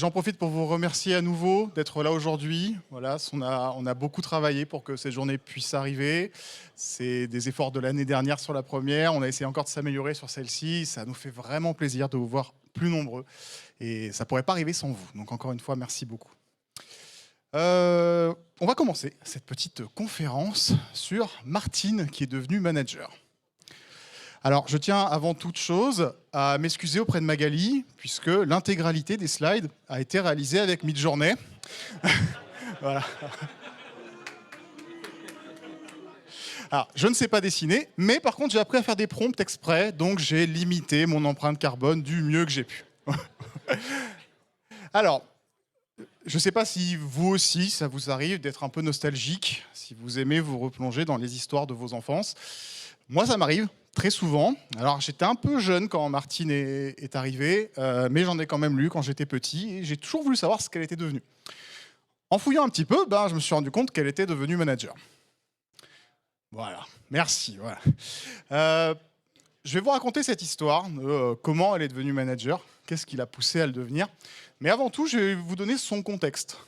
j'en profite pour vous remercier à nouveau d'être là aujourd'hui. Voilà, on a beaucoup travaillé pour que cette journée puisse arriver. C'est des efforts de l'année dernière sur la première. On a essayé encore de s'améliorer sur celle-ci. Ça nous fait vraiment plaisir de vous voir plus nombreux. Et ça ne pourrait pas arriver sans vous. Donc encore une fois, merci beaucoup. On va commencer cette petite conférence sur Martine qui est devenue manager. Alors, je tiens avant toute chose à m'excuser auprès de Magali, puisque l'intégralité des slides a été réalisée avec Midjourney. Voilà. Alors, je ne sais pas dessiner, mais par contre, j'ai appris à faire des prompts exprès, donc j'ai limité mon empreinte carbone du mieux que j'ai pu. Alors, je ne sais pas si vous aussi, ça vous arrive d'être un peu nostalgique, si vous aimez vous replonger dans les histoires de vos enfances. Moi, ça m'arrive très souvent. Alors, j'étais un peu jeune quand Martine est arrivée, mais j'en ai quand même lu quand j'étais petit, et j'ai toujours voulu savoir ce qu'elle était devenue. En fouillant un petit peu, je me suis rendu compte qu'elle était devenue manager. Voilà, merci. Voilà. Je vais vous raconter cette histoire de comment elle est devenue manager, qu'est-ce qui l'a poussée à le devenir. Mais avant tout, je vais vous donner son contexte.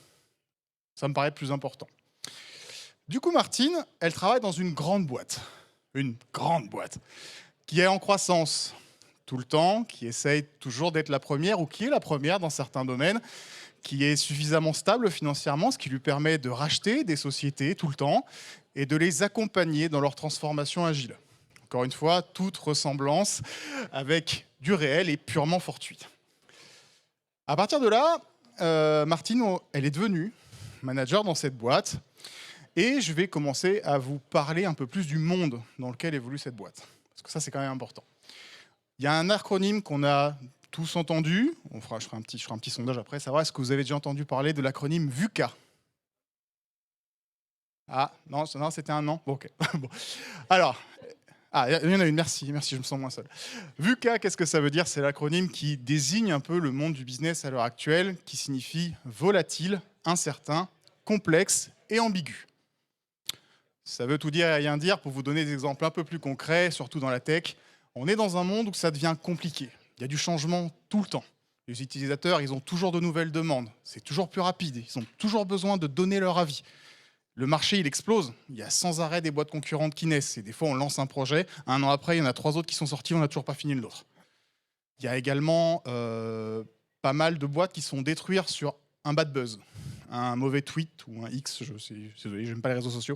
Ça me paraît plus important. Du coup, Martine, elle travaille dans une grande boîte, qui est en croissance tout le temps, qui essaye toujours d'être la première ou qui est la première dans certains domaines, qui est suffisamment stable financièrement, ce qui lui permet de racheter des sociétés tout le temps et de les accompagner dans leur transformation agile. Encore une fois, toute ressemblance avec du réel est purement fortuite. À partir de là, Martine, elle est devenue manager dans cette boîte et je vais commencer à vous parler un peu plus du monde dans lequel évolue cette boîte. Parce que ça, c'est quand même important. Il y a un acronyme qu'on a tous entendu. Je ferai un petit sondage après, savoir est-ce que vous avez déjà entendu parler de l'acronyme VUCA. Ah, non, c'était un non. Bon, ok. Bon. Alors, il y en a une, merci, je me sens moins seul. VUCA, qu'est-ce que ça veut dire? C'est l'acronyme qui désigne un peu le monde du business à l'heure actuelle, qui signifie volatile, incertain, complexe et ambigu. Ça veut tout dire et rien dire. Pour vous donner des exemples un peu plus concrets, surtout dans la tech, on est dans un monde où ça devient compliqué. Il y a du changement tout le temps. Les utilisateurs, ils ont toujours de nouvelles demandes. C'est toujours plus rapide. Ils ont toujours besoin de donner leur avis. Le marché, il explose. Il y a sans arrêt des boîtes concurrentes qui naissent. Et des fois, on lance un projet. Un an après, il y en a 3 autres qui sont sortis. On n'a toujours pas fini le nôtre. Il y a également pas mal de boîtes qui sont détruites sur un bad buzz. Un mauvais tweet ou un X, désolé, j'aime pas les réseaux sociaux,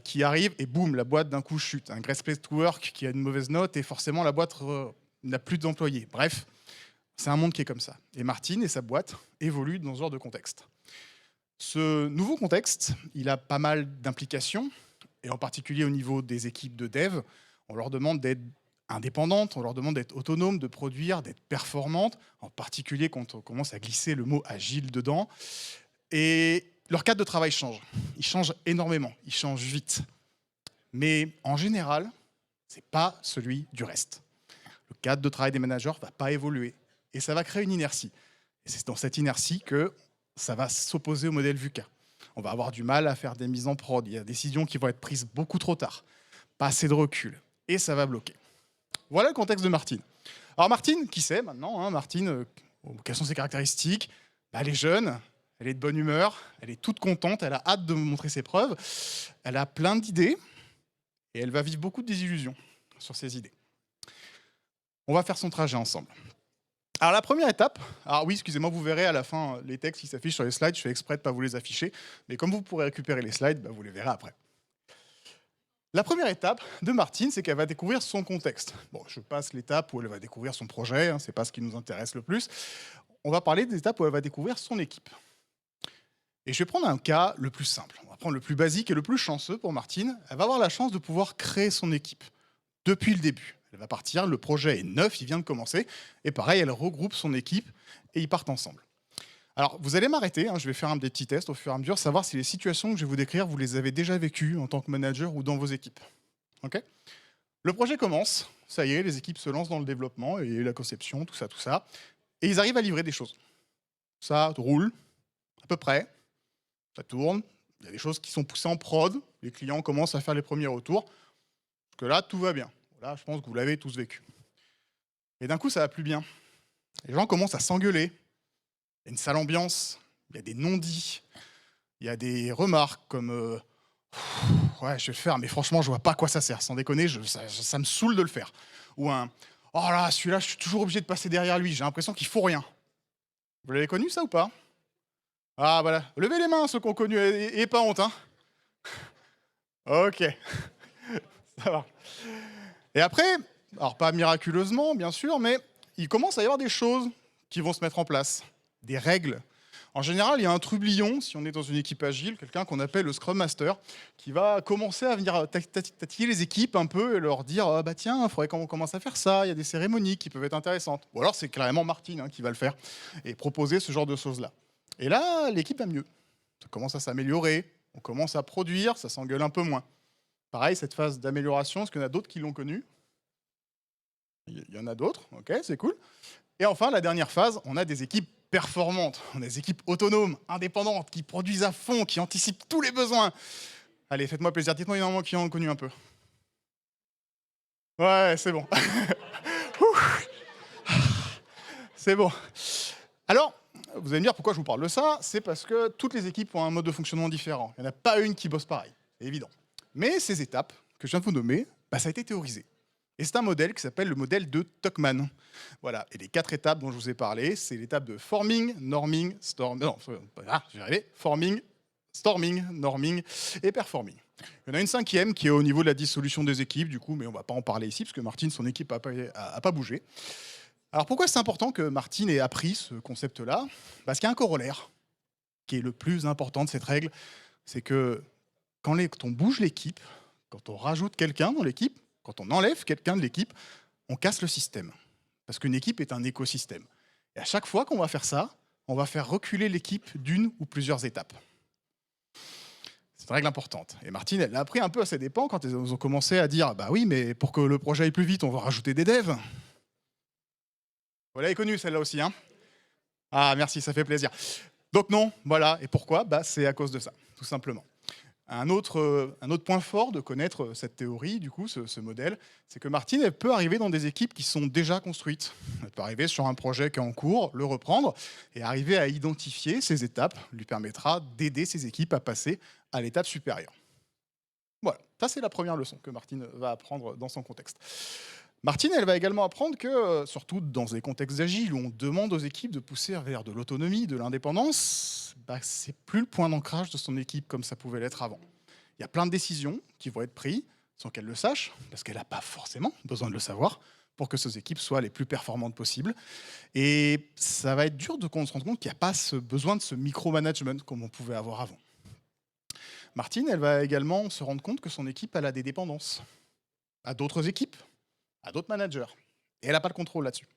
qui arrive et boum, la boîte d'un coup chute. Un Great Place to Work qui a une mauvaise note et forcément la boîte n'a plus d'employés. Bref, c'est un monde qui est comme ça. Et Martine et sa boîte évoluent dans ce genre de contexte. Ce nouveau contexte, il a pas mal d'implications, et en particulier au niveau des équipes de dev. On leur demande d'être indépendantes, on leur demande d'être autonomes, de produire, d'être performantes, en particulier quand on commence à glisser le mot agile dedans. Et leur cadre de travail change. Il change énormément, il change vite. Mais en général, ce n'est pas celui du reste. Le cadre de travail des managers ne va pas évoluer. Et ça va créer une inertie. Et c'est dans cette inertie que ça va s'opposer au modèle VUCA. On va avoir du mal à faire des mises en prod. Il y a des décisions qui vont être prises beaucoup trop tard. Pas assez de recul. Et ça va bloquer. Voilà le contexte de Martine. Alors Martine, qui c'est maintenant hein, Martine, quelles sont ses caractéristiques? Elle est jeune, elle est de bonne humeur, elle est toute contente, elle a hâte de me montrer ses preuves. Elle a plein d'idées et elle va vivre beaucoup de désillusions sur ses idées. On va faire son trajet ensemble. Alors la première étape, alors oui, excusez-moi, vous verrez à la fin les textes qui s'affichent sur les slides, je fais exprès de ne pas vous les afficher, mais comme vous pourrez récupérer les slides, vous les verrez après. La première étape de Martine, c'est qu'elle va découvrir son contexte. Bon, je passe l'étape où elle va découvrir son projet, hein, c'est pas ce qui nous intéresse le plus. On va parler des étapes où elle va découvrir son équipe. Et je vais prendre un cas le plus simple. On va prendre le plus basique et le plus chanceux pour Martine. Elle va avoir la chance de pouvoir créer son équipe depuis le début. Elle va partir, le projet est neuf, il vient de commencer. Et pareil, elle regroupe son équipe et ils partent ensemble. Alors, vous allez m'arrêter, hein, je vais faire des petits tests au fur et à mesure, savoir si les situations que je vais vous décrire, vous les avez déjà vécues en tant que manager ou dans vos équipes. Okay, le projet commence, ça y est, les équipes se lancent dans le développement et la conception, tout ça. Et ils arrivent à livrer des choses. Ça roule, à peu près, ça tourne, il y a des choses qui sont poussées en prod, les clients commencent à faire les premiers retours, parce que là, tout va bien. Là, je pense que vous l'avez tous vécu. Et d'un coup, ça va plus bien. Les gens commencent à s'engueuler. Il y a une sale ambiance, il y a des non-dits, il y a des remarques comme ouais, je vais le faire, mais franchement, je vois pas à quoi ça sert. Sans déconner, ça me saoule de le faire. Ou un oh là, celui-là, je suis toujours obligé de passer derrière lui, j'ai l'impression qu'il faut rien. Vous l'avez connu ça ou pas? Ah voilà, levez les mains ceux qui ont connu et pas honte, hein. OK, ça va. Et après, alors pas miraculeusement, bien sûr, mais il commence à y avoir des choses qui vont se mettre en place, des règles. En général, il y a un trublion, si on est dans une équipe agile, quelqu'un qu'on appelle le Scrum Master, qui va commencer à venir tatiller les équipes un peu et leur dire ah bah tiens, il faudrait qu'on commence à faire ça, il y a des cérémonies qui peuvent être intéressantes. Ou alors c'est carrément Martine qui va le faire et proposer ce genre de choses-là. Et là, l'équipe va mieux. Ça commence à s'améliorer, on commence à produire, ça s'engueule un peu moins. Pareil, cette phase d'amélioration, est-ce qu'il y en a d'autres qui l'ont connue? Il y en a d'autres, ok, c'est cool. Et enfin, la dernière phase, on a des équipes performantes, on a des équipes autonomes, indépendantes, qui produisent à fond, qui anticipent tous les besoins. Allez, faites-moi plaisir, dites-moi, il y en a un qui en ont connu un peu. Ouais, c'est bon. Ouh, c'est bon. Alors, vous allez me dire pourquoi je vous parle de ça, c'est parce que toutes les équipes ont un mode de fonctionnement différent. Il n'y en a pas une qui bosse pareil, c'est évident. Mais ces étapes que je viens de vous nommer, bah, ça a été théorisé. Et c'est un modèle qui s'appelle le modèle de Tuckman. Voilà. Et les 4 étapes dont je vous ai parlé, c'est l'étape de forming, norming, storming. Non, j'y arrivé. Forming, storming, norming et performing. Il y en a une 5e qui est au niveau de la dissolution des équipes, du coup, mais on ne va pas en parler ici parce que Martine, son équipe n'a pas bougé. Alors pourquoi c'est important que Martine ait appris ce concept-là? Parce qu'il y a un corollaire qui est le plus important de cette règle, c'est que quand on bouge l'équipe, quand on rajoute quelqu'un dans l'équipe, quand on enlève quelqu'un de l'équipe, on casse le système. Parce qu'une équipe est un écosystème. Et à chaque fois qu'on va faire ça, on va faire reculer l'équipe d'une ou plusieurs étapes. C'est une règle importante. Et Martine, elle l'a appris un peu à ses dépens quand ils ont commencé à dire bah oui, mais pour que le projet aille plus vite, on va rajouter des devs. Vous l'avez connue celle-là aussi, hein? Ah merci, ça fait plaisir. Donc non, voilà. Et pourquoi? Bah, c'est à cause de ça, tout simplement. Un autre point fort de connaître cette théorie, du coup, ce modèle, c'est que Martine, elle peut arriver dans des équipes qui sont déjà construites. Elle peut arriver sur un projet qui est en cours, le reprendre, et arriver à identifier ces étapes lui permettra d'aider ses équipes à passer à l'étape supérieure. Voilà, ça c'est la première leçon que Martine va apprendre dans son contexte. Martine, elle va également apprendre que, surtout dans des contextes agiles où on demande aux équipes de pousser vers de l'autonomie, de l'indépendance, bah, c'est plus le point d'ancrage de son équipe comme ça pouvait l'être avant. Il y a plein de décisions qui vont être prises sans qu'elle le sache, parce qu'elle n'a pas forcément besoin de le savoir, pour que ses équipes soient les plus performantes possibles. Et ça va être dur de se rendre compte qu'il n'y a pas ce besoin de ce micromanagement comme on pouvait avoir avant. Martine, elle va également se rendre compte que son équipe elle a des dépendances à d'autres équipes, à d'autres managers. Et elle n'a pas le contrôle là-dessus.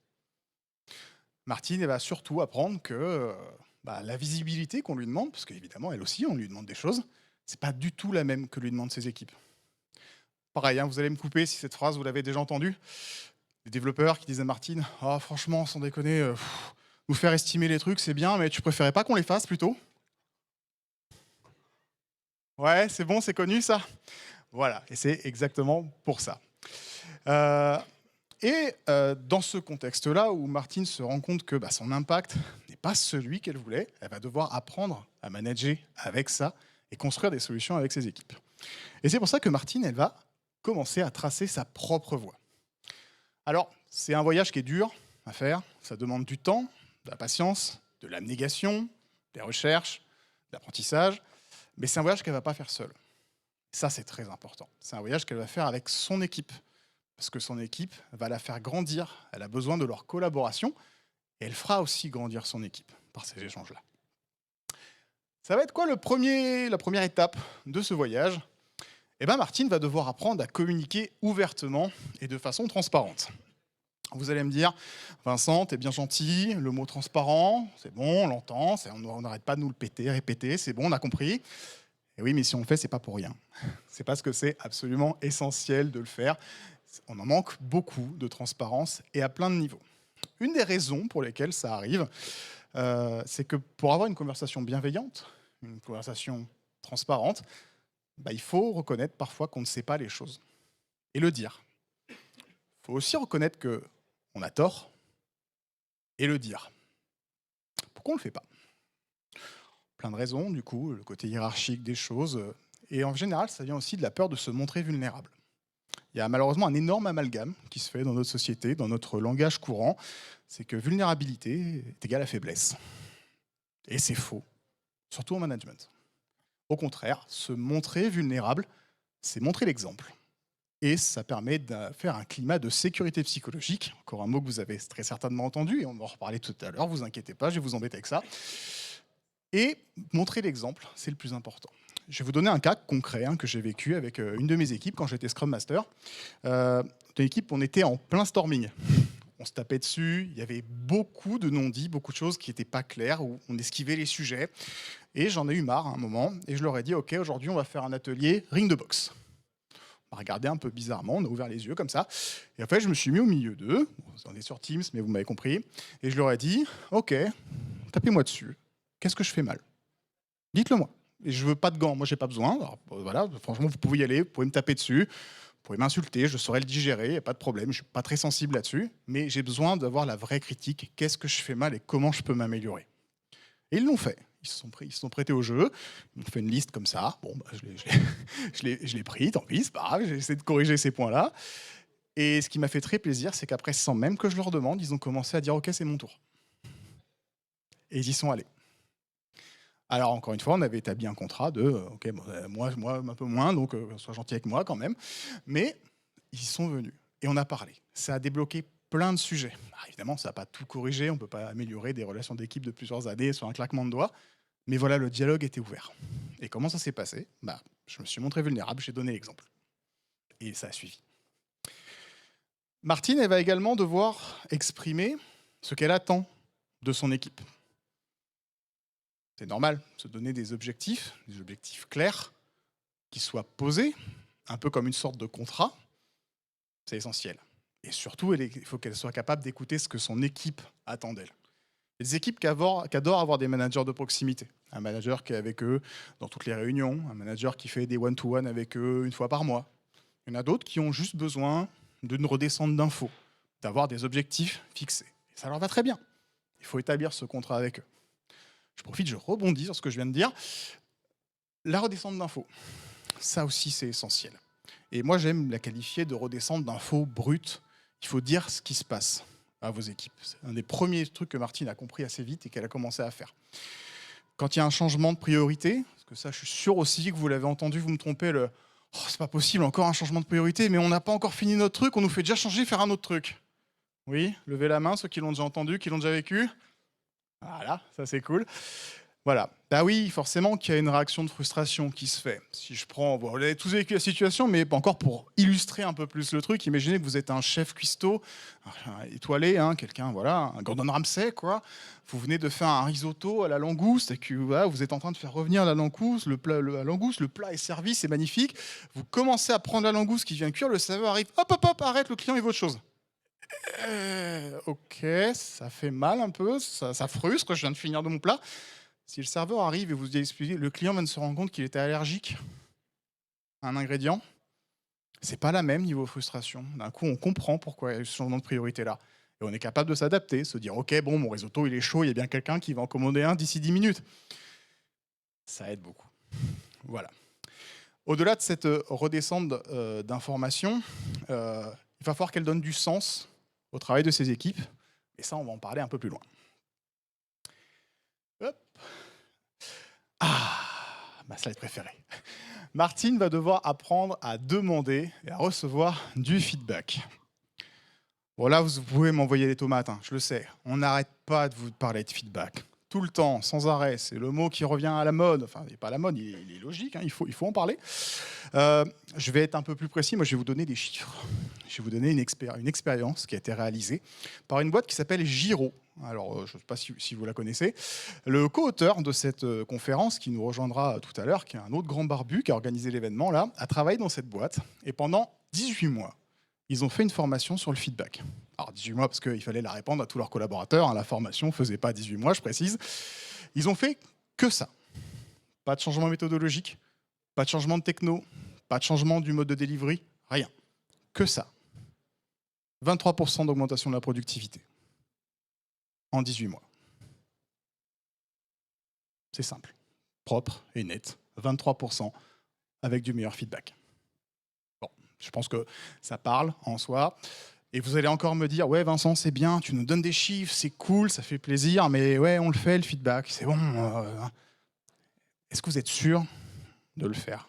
Martine, elle va surtout apprendre que bah, la visibilité qu'on lui demande, parce qu'évidemment, elle aussi, on lui demande des choses, c'est pas du tout la même que lui demandent ses équipes. Pareil, hein, vous allez me couper si cette phrase, vous l'avez déjà entendue. Les développeurs qui disaient à Martine, ah franchement, sans déconner, nous faire estimer les trucs, c'est bien, mais tu préférais pas qu'on les fasse plutôt? Ouais, c'est bon, c'est connu ça. Voilà, et c'est exactement pour ça. Euh, dans ce contexte-là, où Martine se rend compte que bah, son impact n'est pas celui qu'elle voulait, elle va devoir apprendre à manager avec ça et construire des solutions avec ses équipes. Et c'est pour ça que Martine, elle va commencer à tracer sa propre voie. Alors, c'est un voyage qui est dur à faire, ça demande du temps, de la patience, de l'abnégation, des recherches, de l'apprentissage, mais c'est un voyage qu'elle ne va pas faire seule. Ça, c'est très important. C'est un voyage qu'elle va faire avec son équipe, parce que son équipe va la faire grandir, elle a besoin de leur collaboration, et elle fera aussi grandir son équipe par ces échanges-là. Ça va être quoi la première étape de ce voyage? Eh bien, Martine va devoir apprendre à communiquer ouvertement et de façon transparente. Vous allez me dire, Vincent, t'es bien gentil, le mot transparent, c'est bon, on l'entend, on n'arrête pas de nous le répéter, c'est bon, on a compris. Et oui, mais si on le fait, c'est pas pour rien. C'est parce que c'est absolument essentiel de le faire. On en manque beaucoup de transparence et à plein de niveaux. Une des raisons pour lesquelles ça arrive, c'est que pour avoir une conversation bienveillante, une conversation transparente, bah, il faut reconnaître parfois qu'on ne sait pas les choses et le dire. Il faut aussi reconnaître qu'on a tort et le dire. Pourquoi on ne le fait pas? Plein de raisons, du coup, le côté hiérarchique des choses. Et en général, ça vient aussi de la peur de se montrer vulnérable. Il y a malheureusement un énorme amalgame qui se fait dans notre société, dans notre langage courant. C'est que vulnérabilité est égale à faiblesse. Et c'est faux, surtout en management. Au contraire, se montrer vulnérable, c'est montrer l'exemple. Et ça permet de faire un climat de sécurité psychologique, encore un mot que vous avez très certainement entendu, et on va en reparler tout à l'heure, vous inquiétez pas, je vais vous embêter avec ça. Et montrer l'exemple, c'est le plus important. Je vais vous donner un cas concret que j'ai vécu avec une de mes équipes quand j'étais Scrum Master. Dans l'équipe, on était en plein storming. On se tapait dessus, il y avait beaucoup de non-dits, beaucoup de choses qui n'étaient pas claires, où on esquivait les sujets. Et j'en ai eu marre à un moment, et je leur ai dit, OK, aujourd'hui, on va faire un atelier ring de boxe. On m'a regardé un peu bizarrement, on a ouvert les yeux comme ça. Et en fait, je me suis mis au milieu d'eux. On est sur Teams, mais vous m'avez compris. Et je leur ai dit, OK, tapez-moi dessus. Qu'est-ce que je fais mal? Dites-le moi. Et je veux pas de gants, moi j'ai pas besoin. Alors, voilà, franchement, vous pouvez y aller, vous pouvez me taper dessus, vous pouvez m'insulter, je saurai le digérer, il n'y a pas de problème, je suis pas très sensible là-dessus, mais j'ai besoin d'avoir la vraie critique. Qu'est-ce que je fais mal et comment je peux m'améliorer? Et ils l'ont fait. Ils se sont prêtés au jeu. Ils m'ont fait une liste comme ça. Bon, bah, je l'ai pris, tant pis, c'est pas grave. J'ai essayé de corriger ces points-là. Et ce qui m'a fait très plaisir, c'est qu'après, sans même que je leur demande, ils ont commencé à dire OK, c'est mon tour. Et ils y sont allés. Alors, encore une fois, on avait établi un contrat de OK, bon, moi, un peu moins, donc sois gentil avec moi quand même. Mais ils y sont venus. Et on a parlé. Ça a débloqué plein de sujets. Ah, évidemment, ça n'a pas tout corrigé. On ne peut pas améliorer des relations d'équipe de plusieurs années sur un claquement de doigts. Mais voilà, le dialogue était ouvert. Et comment ça s'est passé? Je me suis montré vulnérable, j'ai donné l'exemple. Et ça a suivi. Martine, elle va également devoir exprimer ce qu'elle attend de son équipe. C'est normal, se donner des objectifs clairs, qui soient posés, un peu comme une sorte de contrat, c'est essentiel. Et surtout, il faut qu'elle soit capable d'écouter ce que son équipe attend d'elle. Il y a des équipes qui adorent avoir des managers de proximité. Un manager qui est avec eux dans toutes les réunions, un manager qui fait des one-to-one avec eux une fois par mois. Il y en a d'autres qui ont juste besoin d'une redescente d'infos, d'avoir des objectifs fixés. Et ça leur va très bien. Il faut établir ce contrat avec eux. Je profite, je rebondis sur ce que je viens de dire. La redescente d'infos, ça aussi c'est essentiel. Et moi j'aime la qualifier de redescente d'infos brutes. Il faut dire ce qui se passe à vos équipes. C'est un des premiers trucs que Martine a compris assez vite et qu'elle a commencé à faire. Quand il y a un changement de priorité, parce que ça je suis sûr aussi que vous l'avez entendu, vous me trompez, oh, c'est pas possible, encore un changement de priorité, mais on n'a pas encore fini notre truc, on nous fait déjà changer, faire un autre truc. Oui, levez la main, ceux qui l'ont déjà entendu, qui l'ont déjà vécu. Voilà, ça c'est cool. Voilà. Bah oui, forcément qu'il y a une réaction de frustration qui se fait. Si je prends, bon, vous avez tous vécu la situation, mais encore pour illustrer un peu plus le truc, imaginez que vous êtes un chef cuistot, étoilé, quelqu'un, voilà, un Gordon Ramsay, quoi. Vous venez de faire un risotto à la langouste et que voilà, vous êtes en train de faire revenir la langouste, le plat est servi, c'est magnifique. Vous commencez à prendre la langouste qui vient de cuire, le serveur arrive, hop, hop, hop, arrête, le client il veut autre chose. Ok, ça fait mal un peu, ça frustre, je viens de finir de mon plat. Si le serveur arrive et vous dit expliquer, le client vient de se rendre compte qu'il était allergique à un ingrédient, c'est pas la même niveau frustration. D'un coup, on comprend pourquoi il y a ce changement de priorité là. Et on est capable de s'adapter, se dire ok, bon, mon risotto il est chaud, il y a bien quelqu'un qui va en commander un d'ici 10 minutes. Ça aide beaucoup. Voilà. Au-delà de cette redescente d'informations, il va falloir qu'elle donne du sens au travail de ses équipes. Et ça, on va en parler un peu plus loin. Hop. Ah, ma slide préférée. Martine va devoir apprendre à demander et à recevoir du feedback. Bon là, vous pouvez m'envoyer des tomates, je le sais. On n'arrête pas de vous parler de feedback. Tout le temps, sans arrêt. C'est le mot qui revient à la mode. Enfin, il n'est pas à la mode, il est logique, il faut en parler. Je vais être un peu plus précis. Moi, je vais vous donner des chiffres. Je vais vous donner une expérience qui a été réalisée par une boîte qui s'appelle Giro. Alors, je ne sais pas si vous la connaissez. Le co-auteur de cette conférence, qui nous rejoindra tout à l'heure, qui est un autre grand barbu qui a organisé l'événement, là, a travaillé dans cette boîte. Et pendant 18 mois, ils ont fait une formation sur le feedback. Alors 18 mois parce qu'il fallait la répandre à tous leurs collaborateurs. La formation ne faisait pas 18 mois, je précise. Ils ont fait que ça. Pas de changement méthodologique, pas de changement de techno, pas de changement du mode de delivery, rien. Que ça. 23% d'augmentation de la productivité en 18 mois. C'est simple, propre et net, 23% avec du meilleur feedback. Bon, je pense que ça parle en soi. Et vous allez encore me dire, ouais Vincent, c'est bien, tu nous donnes des chiffres, c'est cool, ça fait plaisir, mais ouais, on le fait, le feedback, c'est bon. Est-ce que vous êtes sûr de le faire?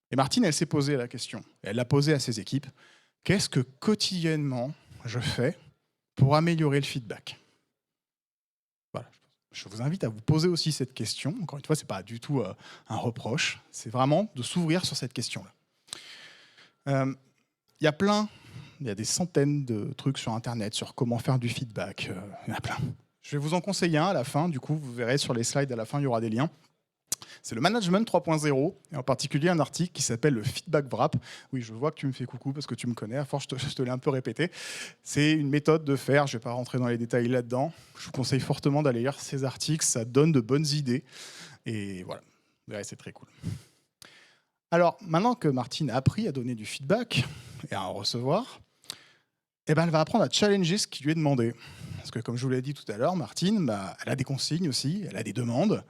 Et Martine, elle s'est posé la question. Elle l'a posée à ses équipes. Qu'est-ce que quotidiennement je fais pour améliorer le feedback? Voilà. Je vous invite à vous poser aussi cette question. Encore une fois, ce n'est pas du tout un reproche. C'est vraiment de s'ouvrir sur cette question-là. Il y a il y a des centaines de trucs sur Internet sur comment faire du feedback. Il y en a plein. Je vais vous en conseiller un à la fin. Du coup, vous verrez sur les slides à la fin, il y aura des liens. C'est le management 3.0, et en particulier un article qui s'appelle le feedback wrap. Oui, je vois que tu me fais coucou parce que tu me connais, à force je te l'ai un peu répété. C'est une méthode de faire, je ne vais pas rentrer dans les détails là-dedans. Je vous conseille fortement d'aller lire ces articles, ça donne de bonnes idées. Et voilà, ouais, c'est très cool. Alors, maintenant que Martine a appris à donner du feedback et à en recevoir, eh ben, elle va apprendre à challenger ce qui lui est demandé. Parce que comme je vous l'ai dit tout à l'heure, Martine, elle a des consignes aussi, elle a des demandes.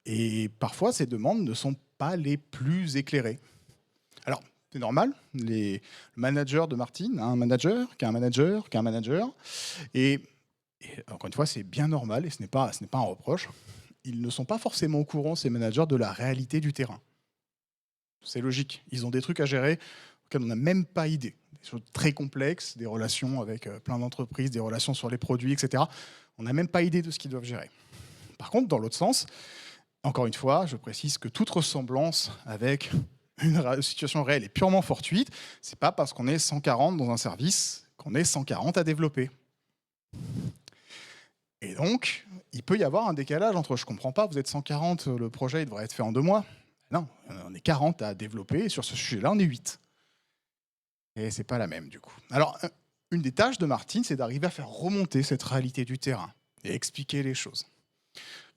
Et parfois, ces demandes ne sont pas les plus éclairées. Alors, c'est normal, le manager de Martine a un manager, qui a un manager, qui a un manager. Et encore une fois, c'est bien normal et ce n'est pas un reproche. Ils ne sont pas forcément au courant, ces managers, de la réalité du terrain. C'est logique. Ils ont des trucs à gérer auxquels on n'a même pas idée. Des choses très complexes, des relations avec plein d'entreprises, des relations sur les produits, etc. On n'a même pas idée de ce qu'ils doivent gérer. Par contre, dans l'autre sens, encore une fois, je précise que toute ressemblance avec une situation réelle est purement fortuite. C'est pas parce qu'on est 140 dans un service qu'on est 140 à développer. Et donc, il peut y avoir un décalage entre je comprends pas, vous êtes 140, le projet il devrait être fait en 2 mois. Non, on est 40 à développer, et sur ce sujet-là, on est 8. Et c'est pas la même, du coup. Alors, une des tâches de Martine, c'est d'arriver à faire remonter cette réalité du terrain et expliquer les choses.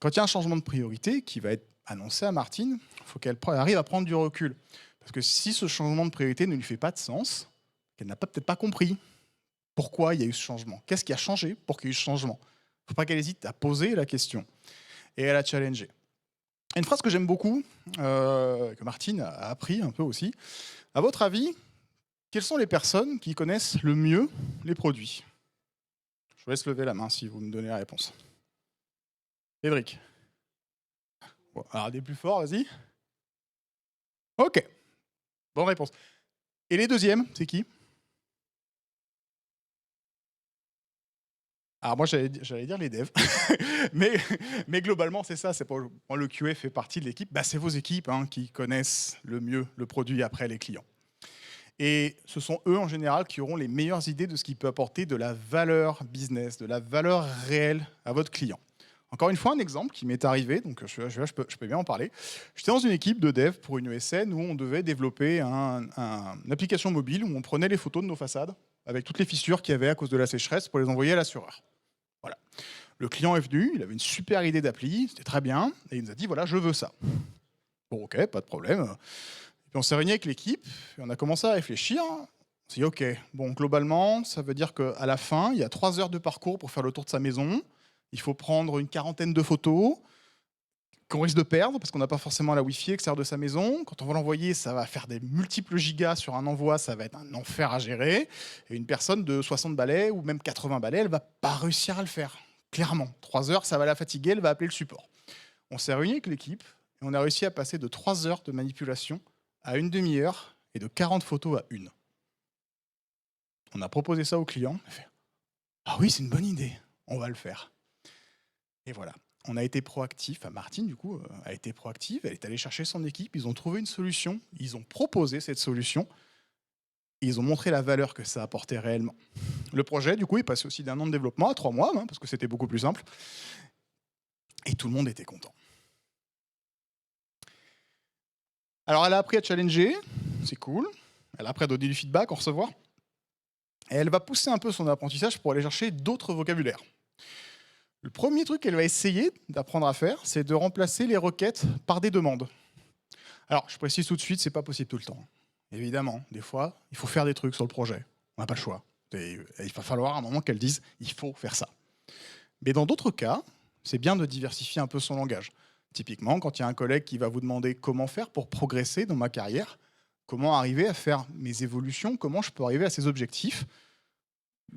Quand il y a un changement de priorité qui va être annoncé à Martine, il faut qu'elle arrive à prendre du recul. Parce que si ce changement de priorité ne lui fait pas de sens, qu'elle n'a peut-être pas compris pourquoi il y a eu ce changement, qu'est-ce qui a changé pour qu'il y ait eu ce changement, il ne faut pas qu'elle hésite à poser la question et à la challenger. Une phrase que j'aime beaucoup, que Martine a appris un peu aussi. À votre avis, quelles sont les personnes qui connaissent le mieux les produits? Je vous laisse lever la main si vous me donnez la réponse. Cédric. Bon, alors des plus forts, vas-y. Ok, bonne réponse. Et les deuxièmes, c'est qui? Alors moi, j'allais dire les devs, mais globalement, c'est ça. C'est pour moi, le QA fait partie de l'équipe. C'est vos équipes qui connaissent le mieux le produit après les clients. Et ce sont eux, en général, qui auront les meilleures idées de ce qui peut apporter de la valeur business, de la valeur réelle à votre client. Encore une fois, un exemple qui m'est arrivé, donc je peux bien en parler. J'étais dans une équipe de dev pour une ESN où on devait développer une application mobile où on prenait les photos de nos façades avec toutes les fissures qu'il y avait à cause de la sécheresse pour les envoyer à l'assureur. Voilà. Le client est venu, il avait une super idée d'appli, c'était très bien, et il nous a dit voilà, je veux ça. Bon, ok, pas de problème. Et puis on s'est réunis avec l'équipe, et on a commencé à réfléchir. On s'est dit ok, bon, globalement, ça veut dire qu'à la fin, il y a 3 heures de parcours pour faire le tour de sa maison. Il faut prendre une quarantaine de photos qu'on risque de perdre parce qu'on n'a pas forcément la Wi-Fi extérieure de sa maison. Quand on va l'envoyer, ça va faire des multiples gigas sur un envoi, ça va être un enfer à gérer. Et une personne de 60 balais ou même 80 balais, elle va pas réussir à le faire. Clairement, 3 heures, ça va la fatiguer, elle va appeler le support. On s'est réunis avec l'équipe et on a réussi à passer de 3 heures de manipulation à une demi-heure et de 40 photos à une. On a proposé ça au client. Il a fait « Ah oui, c'est une bonne idée, on va le faire ». Et voilà. On a été proactif, Martine du coup a été proactive, elle est allée chercher son équipe, ils ont trouvé une solution, ils ont proposé cette solution, et ils ont montré la valeur que ça apportait réellement. Le projet du coup est passé aussi d'1 an de développement à 3 mois, parce que c'était beaucoup plus simple, et tout le monde était content. Alors elle a appris à challenger, c'est cool, elle a appris à donner du feedback, en recevoir, et elle va pousser un peu son apprentissage pour aller chercher d'autres vocabulaires. Le premier truc qu'elle va essayer d'apprendre à faire, c'est de remplacer les requêtes par des demandes. Alors, je précise tout de suite, c'est pas possible tout le temps. Évidemment, des fois, il faut faire des trucs sur le projet. On n'a pas le choix. Et il va falloir à un moment qu'elle dise, il faut faire ça. Mais dans d'autres cas, c'est bien de diversifier un peu son langage. Typiquement, quand il y a un collègue qui va vous demander comment faire pour progresser dans ma carrière, comment arriver à faire mes évolutions, comment je peux arriver à ces objectifs,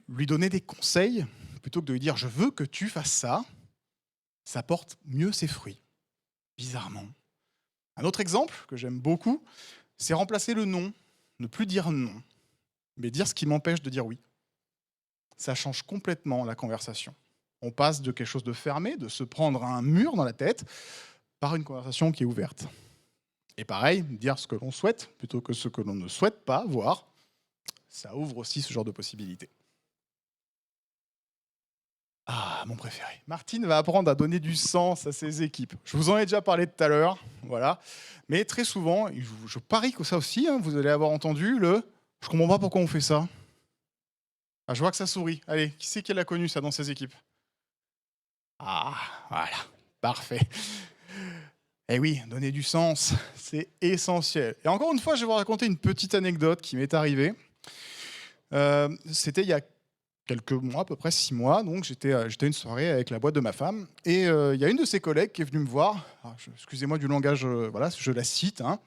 lui donner des conseils, plutôt que de lui dire je veux que tu fasses ça, ça porte mieux ses fruits, bizarrement. Un autre exemple que j'aime beaucoup, c'est remplacer le non, ne plus dire non, mais dire ce qui m'empêche de dire oui. Ça change complètement la conversation. On passe de quelque chose de fermé, de se prendre un mur dans la tête, par une conversation qui est ouverte. Et pareil, dire ce que l'on souhaite plutôt que ce que l'on ne souhaite pas voir, ça ouvre aussi ce genre de possibilités. Ah, mon préféré. Martine va apprendre à donner du sens à ses équipes. Je vous en ai déjà parlé tout à l'heure, voilà. Mais très souvent, je parie que ça aussi, hein, vous allez avoir entendu le « je comprends pas pourquoi on fait ça ». Ah, je vois que ça sourit. Allez, qui c'est qui l'a connu ça dans ses équipes? Ah, voilà, parfait. Eh oui, donner du sens, c'est essentiel. Et encore une fois, je vais vous raconter une petite anecdote qui m'est arrivée. C'était il y a quelques mois, à peu près 6 mois, donc j'étais à une soirée avec la boîte de ma femme, et il y a une de ses collègues qui est venue me voir. Excusez-moi du langage, voilà, je la cite, hein.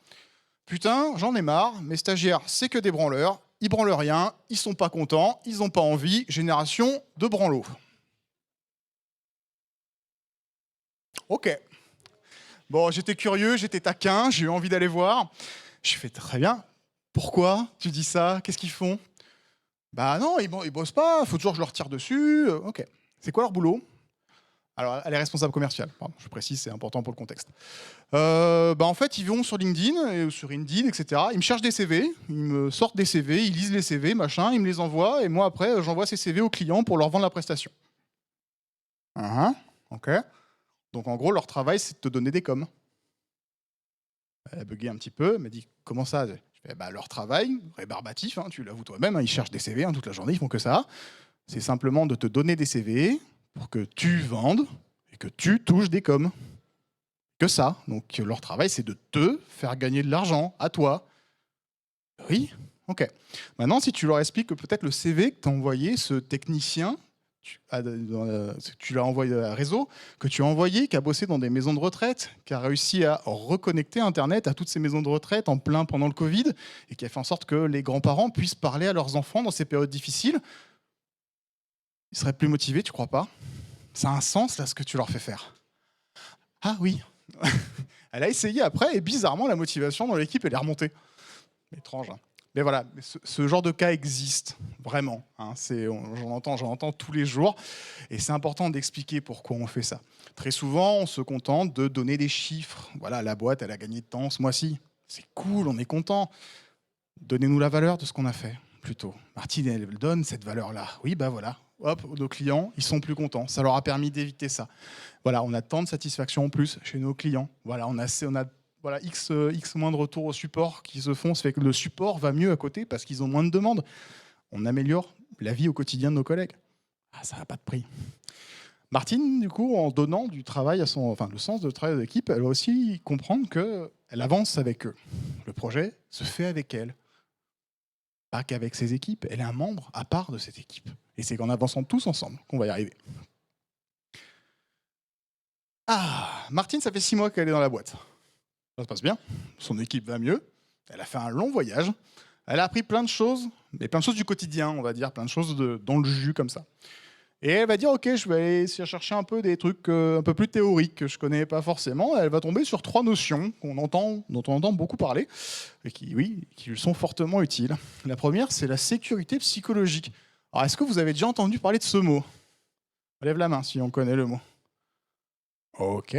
Putain, j'en ai marre, mes stagiaires, c'est que des branleurs, ils branlent rien, ils sont pas contents, ils ont pas envie, génération de branlos. Ok. Bon, j'étais curieux, j'étais taquin, j'ai eu envie d'aller voir. Je fais très bien. Pourquoi tu dis ça? Qu'est-ce qu'ils font? Bah non, ils bossent pas, faut toujours que je leur tire dessus. Ok. C'est quoi leur boulot? Alors, elle est responsable commerciale. Pardon, je précise, c'est important pour le contexte. En fait, ils vont sur LinkedIn, sur Indeed, etc. Ils me cherchent des CV, ils me sortent des CV, ils lisent les CV, machin, ils me les envoient, et moi, après, j'envoie ces CV aux clients pour leur vendre la prestation. Ok. Donc, en gros, leur travail, c'est de te donner des coms. Elle a bugué un petit peu, elle m'a dit comment ça? Je fais, bah, leur travail, rébarbatif, hein, tu l'avoues toi-même, hein, ils cherchent des CV toute la journée, ils font que ça. C'est simplement de te donner des CV pour que tu vendes et que tu touches des coms. Que ça. Donc leur travail, c'est de te faire gagner de l'argent à toi. Oui, ok. Maintenant, si tu leur expliques que peut-être le CV que tu as envoyé, ce technicien, tu l'as envoyé à réseau, que tu as envoyé, qui a bossé dans des maisons de retraite, qui a réussi à reconnecter Internet à toutes ces maisons de retraite en plein pendant le Covid, et qui a fait en sorte que les grands-parents puissent parler à leurs enfants dans ces périodes difficiles, ils seraient plus motivés, tu crois pas? Ça a un sens, là, ce que tu leur fais faire. Ah oui. Elle a essayé après, et bizarrement, la motivation dans l'équipe, elle est remontée. Étrange, hein. Mais voilà, ce genre de cas existe, vraiment, hein. J'en entends tous les jours, et c'est important d'expliquer pourquoi on fait ça. Très souvent, on se contente de donner des chiffres. Voilà, la boîte, elle a gagné de temps ce mois-ci. C'est cool, on est content. Donnez-nous la valeur de ce qu'on a fait, plutôt. Martine, elle donne cette valeur-là. Oui, bah voilà. Hop, nos clients, ils sont plus contents. Ça leur a permis d'éviter ça. Voilà, on a tant de satisfaction en plus chez nos clients. Voilà, on a voilà, X moins de retours au support qui se font. Ça fait que le support va mieux à côté parce qu'ils ont moins de demandes. On améliore la vie au quotidien de nos collègues. Ah, ça n'a pas de prix. Martine, du coup, en donnant du travail le sens de travail de l'équipe, elle va aussi comprendre qu'elle avance avec eux. Le projet se fait avec elle. Pas qu'avec ses équipes. Elle est un membre à part de cette équipe. Et c'est qu'en avançant tous ensemble qu'on va y arriver. Ah, Martine, ça fait 6 mois qu'elle est dans la boîte. Ça se passe bien, son équipe va mieux, elle a fait un long voyage, elle a appris plein de choses, mais plein de choses du quotidien, on va dire, plein de choses dans le jus comme ça. Et elle va dire, ok, je vais aller chercher un peu des trucs un peu plus théoriques que je connais pas forcément. Elle va tomber sur 3 notions dont on entend beaucoup parler, et qui lui sont fortement utiles. La première, c'est la sécurité psychologique. Alors, est-ce que vous avez déjà entendu parler de ce mot? Lève la main si on connaît le mot. Ok.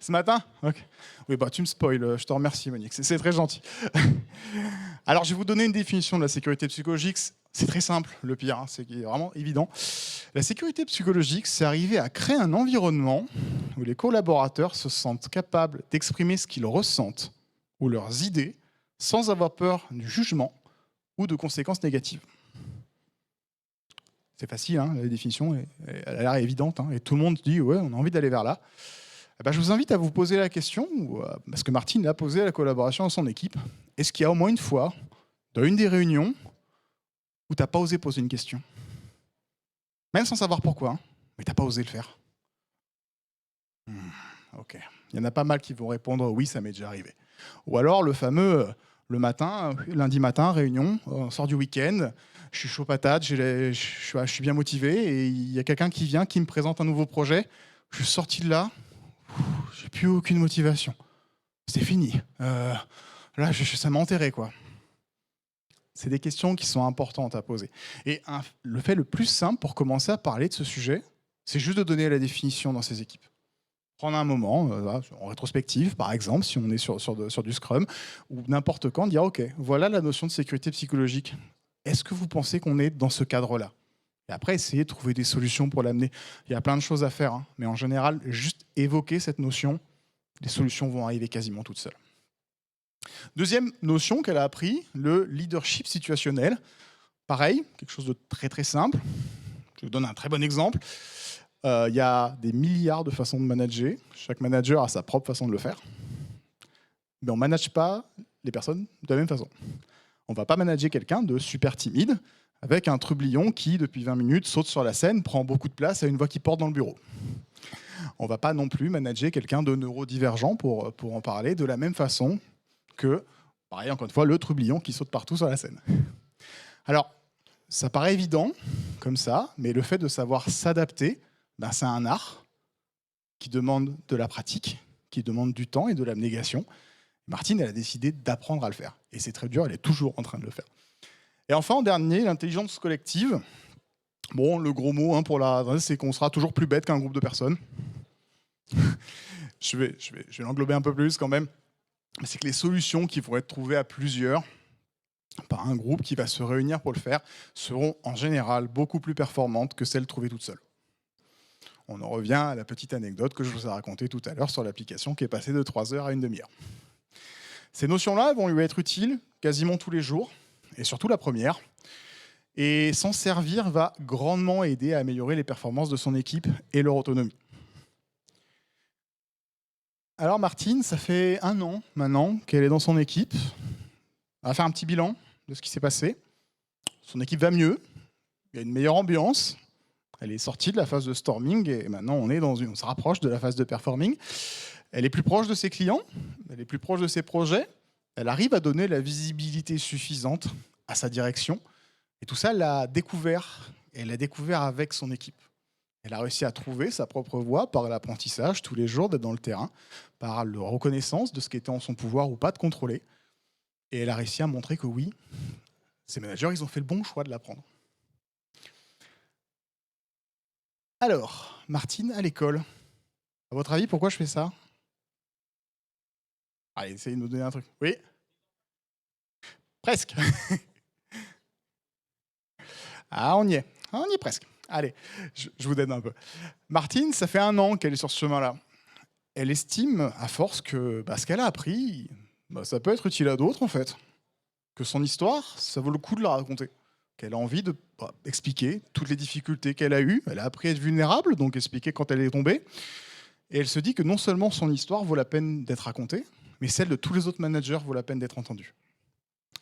Ce matin? Ok. Oui, bah tu me spoil, je te remercie Monique, c'est très gentil. Alors je vais vous donner une définition de la sécurité psychologique, c'est très simple, le pire, hein, c'est vraiment évident. La sécurité psychologique, c'est arriver à créer un environnement où les collaborateurs se sentent capables d'exprimer ce qu'ils ressentent ou leurs idées sans avoir peur du jugement ou de conséquences négatives. C'est facile, hein, la définition, elle a l'air évidente, hein, et tout le monde dit ouais, on a envie d'aller vers là. Eh ben, je vous invite à vous poser la question, parce que Martine l'a posée à la collaboration dans son équipe. Est-ce qu'il y a au moins une fois, dans une des réunions, où tu n'as pas osé poser une question? Même sans savoir pourquoi, hein, mais tu n'as pas osé le faire. Ok. Il y en a pas mal qui vont répondre oui, ça m'est déjà arrivé. Ou alors le fameux le matin, lundi matin, réunion, on sort du week-end, je suis chaud patate, je suis bien motivé et il y a quelqu'un qui vient, qui me présente un nouveau projet. Je suis sorti de là, j'ai plus aucune motivation. C'est fini. Là, ça m'a enterré, quoi. C'est des questions qui sont importantes à poser. Et le fait le plus simple pour commencer à parler de ce sujet, c'est juste de donner la définition dans ces équipes. Prendre un moment, en rétrospective, par exemple, si on est sur du Scrum, ou n'importe quand, dire, OK, voilà la notion de sécurité psychologique. Est-ce que vous pensez qu'on est dans ce cadre-là? Et après, essayer de trouver des solutions pour l'amener. Il y a plein de choses à faire, hein, mais en général, juste évoquer cette notion, les solutions vont arriver quasiment toutes seules. Deuxième notion qu'elle a appris, le leadership situationnel. Pareil, quelque chose de très très simple. Je vous donne un très bon exemple. Il y a des milliards de façons de manager. Chaque manager a sa propre façon de le faire. Mais on ne manage pas les personnes de la même façon. On ne va pas manager quelqu'un de super timide avec un trublion qui, depuis 20 minutes, saute sur la scène, prend beaucoup de place et a une voix qui porte dans le bureau. On ne va pas non plus manager quelqu'un de neurodivergent, pour en parler, de la même façon que, pareil, encore une fois, le trublion qui saute partout sur la scène. Alors, ça paraît évident, comme ça, mais le fait de savoir s'adapter, c'est un art qui demande de la pratique, qui demande du temps et de l'abnégation. Martine, elle a décidé d'apprendre à le faire. Et c'est très dur, elle est toujours en train de le faire. Et enfin, en dernier, l'intelligence collective. Bon, le gros mot pour c'est qu'on sera toujours plus bête qu'un groupe de personnes. je vais l'englober un peu plus quand même. C'est que les solutions qui vont être trouvées à plusieurs, par un groupe qui va se réunir pour le faire, seront en général beaucoup plus performantes que celles trouvées toutes seules. On en revient à la petite anecdote que je vous ai racontée tout à l'heure sur l'application qui est passée de 3 heures à une demi-heure. Ces notions-là vont lui être utiles quasiment tous les jours, et surtout la première. Et s'en servir va grandement aider à améliorer les performances de son équipe et leur autonomie. Alors Martine, ça fait 1 an maintenant qu'elle est dans son équipe. On va faire un petit bilan de ce qui s'est passé. Son équipe va mieux, il y a une meilleure ambiance. Elle est sortie de la phase de storming et maintenant on se rapproche de la phase de performing. Elle est plus proche de ses clients, elle est plus proche de ses projets. Elle arrive à donner la visibilité suffisante à sa direction. Et tout ça, elle l'a découvert. Et elle l'a découvert avec son équipe. Elle a réussi à trouver sa propre voie par l'apprentissage tous les jours d'être dans le terrain, par la reconnaissance de ce qui était en son pouvoir ou pas de contrôler. Et elle a réussi à montrer que oui, ces managers, ils ont fait le bon choix de l'apprendre. Alors, Martine, à l'école, à votre avis, pourquoi je fais ça? Allez, essayez de nous donner un truc. Oui? Presque. Ah, on y est. On y est presque. Allez, je vous donne un peu. Martine, ça fait 1 an qu'elle est sur ce chemin-là. Elle estime, à force, que ce qu'elle a appris, ça peut être utile à d'autres, en fait. Que son histoire, ça vaut le coup de la raconter. Qu'elle a envie d'expliquer toutes les difficultés qu'elle a eues. Elle a appris à être vulnérable, donc expliquer quand elle est tombée. Et elle se dit que non seulement son histoire vaut la peine d'être racontée, mais celle de tous les autres managers vaut la peine d'être entendue.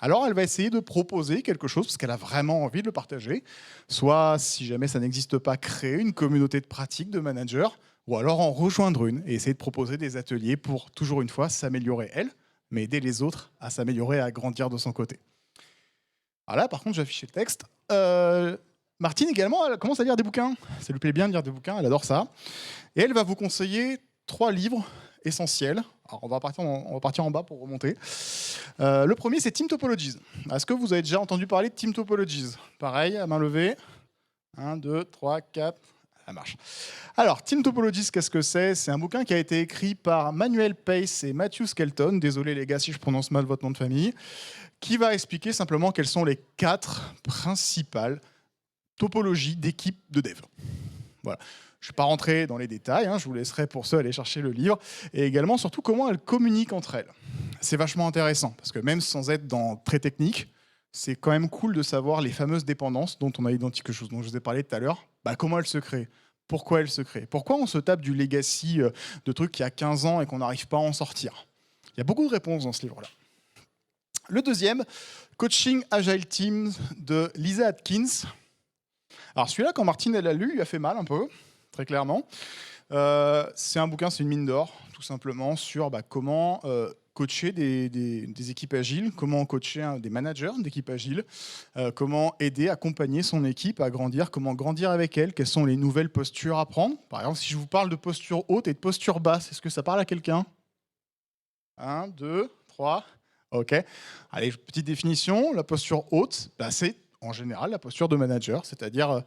Alors, elle va essayer de proposer quelque chose, parce qu'elle a vraiment envie de le partager. Soit, si jamais ça n'existe pas, créer une communauté de pratique de managers, ou alors en rejoindre une et essayer de proposer des ateliers pour, toujours une fois, s'améliorer elle, mais aider les autres à s'améliorer et à grandir de son côté. Alors là, par contre, j'ai affiché le texte. Martine, également, elle commence à lire des bouquins. Ça lui plaît bien de lire des bouquins, elle adore ça. Et elle va vous conseiller 3 livres essentiels. Alors, on va partir en bas pour remonter. Le premier, c'est Team Topologies. Est-ce que vous avez déjà entendu parler de Team Topologies? Pareil, à main levée. 1, 2, 3, 4. Ça marche. Alors, Team Topologies, qu'est-ce que c'est? C'est un bouquin qui a été écrit par Manuel Pace et Matthew Skelton. Désolé les gars si je prononce mal votre nom de famille. Qui va expliquer simplement quelles sont les 4 principales topologies d'équipes de dev. Voilà. Je ne vais pas rentrer dans les détails, je vous laisserai pour ceux aller chercher le livre, et également surtout comment elles communiquent entre elles. C'est vachement intéressant, parce que même sans être très technique, c'est quand même cool de savoir les fameuses dépendances dont on a identifié quelque chose, dont je vous ai parlé tout à l'heure, comment elles se créent, pourquoi elles se créent, pourquoi on se tape du legacy de trucs qui a 15 ans et qu'on n'arrive pas à en sortir. Il y a beaucoup de réponses dans ce livre-là. Le deuxième, Coaching Agile Teams de Lisa Atkins. Alors celui-là, quand Martine elle l'a lu, il a fait mal un peu, très clairement. C'est un bouquin, c'est une mine d'or, tout simplement, sur comment coacher des équipes agiles, comment coacher des managers d'équipes agiles, comment aider, accompagner son équipe à grandir, comment grandir avec elle, quelles sont les nouvelles postures à prendre. Par exemple, si je vous parle de posture haute et de posture basse, est-ce que ça parle à quelqu'un? 1, 2, 3. OK. Allez, petite définition. La posture haute, c'est en général la posture de manager, c'est-à-dire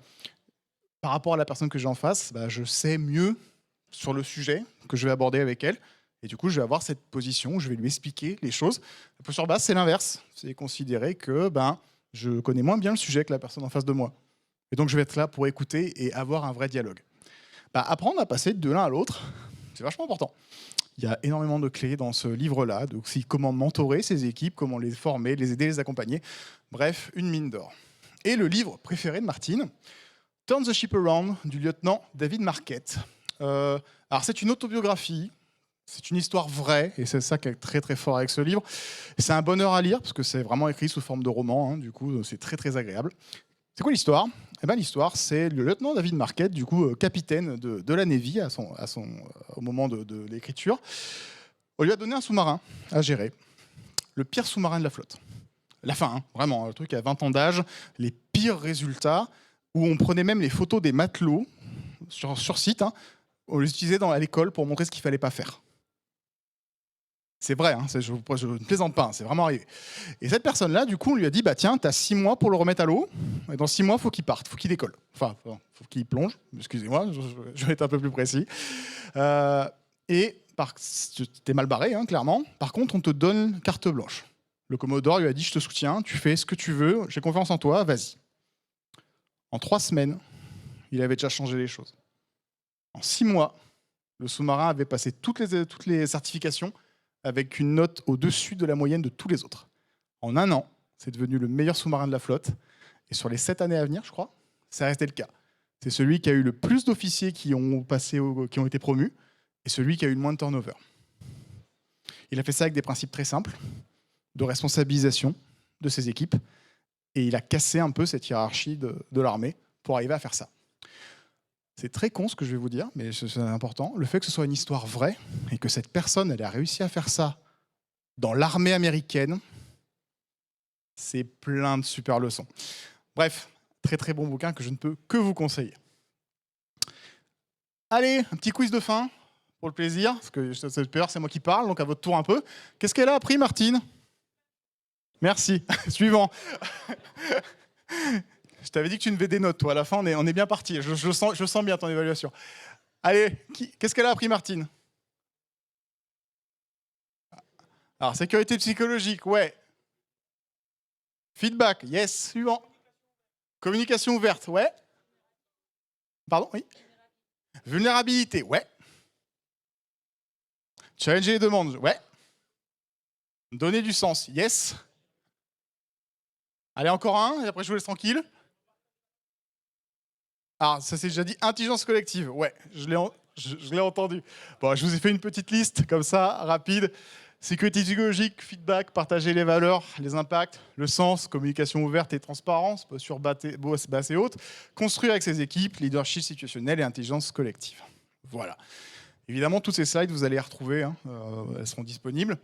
par rapport à la personne que j'ai en face, je sais mieux sur le sujet que je vais aborder avec elle. Et du coup, je vais avoir cette position où je vais lui expliquer les choses. La posture basse, c'est l'inverse. C'est considérer que je connais moins bien le sujet que la personne en face de moi. Et donc, je vais être là pour écouter et avoir un vrai dialogue. Apprendre à passer de l'un à l'autre, c'est vachement important. Il y a énormément de clés dans ce livre-là. Donc, comment mentorer ses équipes, comment les former, les aider, les accompagner. Bref, une mine d'or. Et le livre préféré de Martine, Turn the Ship Around, du lieutenant David Marquette. Alors, c'est une autobiographie. C'est une histoire vraie, et c'est ça qui est très très fort avec ce livre. C'est un bonheur à lire, parce que c'est vraiment écrit sous forme de roman, du coup c'est très très agréable. C'est quoi l'histoire? L'histoire, c'est le lieutenant David Marquette, du coup capitaine de la Navy au moment de l'écriture. On lui a donné un sous-marin à gérer, le pire sous-marin de la flotte. La fin, vraiment, le truc à 20 ans d'âge, les pires résultats, où on prenait même les photos des matelots sur site, on les utilisait à l'école pour montrer ce qu'il ne fallait pas faire. C'est vrai, je ne plaisante pas, c'est vraiment arrivé. Et cette personne-là, du coup, on lui a dit, tiens, tu as 6 mois pour le remettre à l'eau, et dans 6 mois, il faut qu'il parte, il faut qu'il décolle. Enfin, il faut qu'il plonge, excusez-moi, je vais être un peu plus précis. T'es mal barré, clairement. Par contre, on te donne carte blanche. Le Commodore lui a dit, je te soutiens, tu fais ce que tu veux, j'ai confiance en toi, vas-y. En 3 semaines, il avait déjà changé les choses. En 6 mois, le sous-marin avait passé toutes les certifications avec une note au-dessus de la moyenne de tous les autres. En 1 an, c'est devenu le meilleur sous-marin de la flotte. Et sur les 7 années à venir, je crois, ça restait le cas. C'est celui qui a eu le plus d'officiers qui ont été promus et celui qui a eu le moins de turnover. Il a fait ça avec des principes très simples de responsabilisation de ses équipes. Et il a cassé un peu cette hiérarchie de l'armée pour arriver à faire ça. C'est très con ce que je vais vous dire, mais c'est important. Le fait que ce soit une histoire vraie et que cette personne, elle a réussi à faire ça dans l'armée américaine, c'est plein de super leçons. Bref, très très bon bouquin que je ne peux que vous conseiller. Allez, un petit quiz de fin, pour le plaisir, parce que c'est moi qui parle, donc à votre tour un peu. Qu'est-ce qu'elle a appris, Martine? Merci. Suivant. Je t'avais dit que tu ne devais des notes, toi. À la fin, on est bien parti. Je sens bien ton évaluation. Allez, qu'est-ce qu'elle a appris, Martine? Alors, sécurité psychologique, ouais. Feedback, yes. Suivant. Communication ouverte, ouais. Pardon, oui. Vulnérabilité, ouais. Challenger les demandes, ouais. Donner du sens, yes. Allez, encore un, et après je vous laisse tranquille. Ah, ça c'est déjà dit, intelligence collective. Ouais, je l'ai entendu. Bon, je vous ai fait une petite liste, comme ça, rapide. Sécurité psychologique, feedback, partager les valeurs, les impacts, le sens, communication ouverte et transparence, posture basse et haute, construire avec ses équipes, leadership situationnel et intelligence collective. Voilà. Évidemment, toutes ces slides, vous allez les retrouver, elles seront disponibles.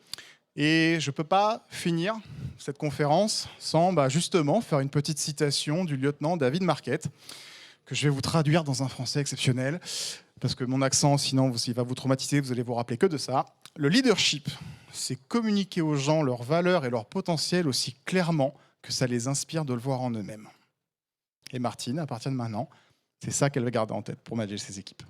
Et je ne peux pas finir cette conférence sans justement faire une petite citation du lieutenant David Marquette, que je vais vous traduire dans un français exceptionnel, parce que mon accent, sinon, il va vous traumatiser, vous allez vous rappeler que de ça. Le leadership, c'est communiquer aux gens leurs valeurs et leur potentiel aussi clairement que ça les inspire de le voir en eux-mêmes. Et Martine, à partir de maintenant, c'est ça qu'elle va garder en tête pour manager ses équipes.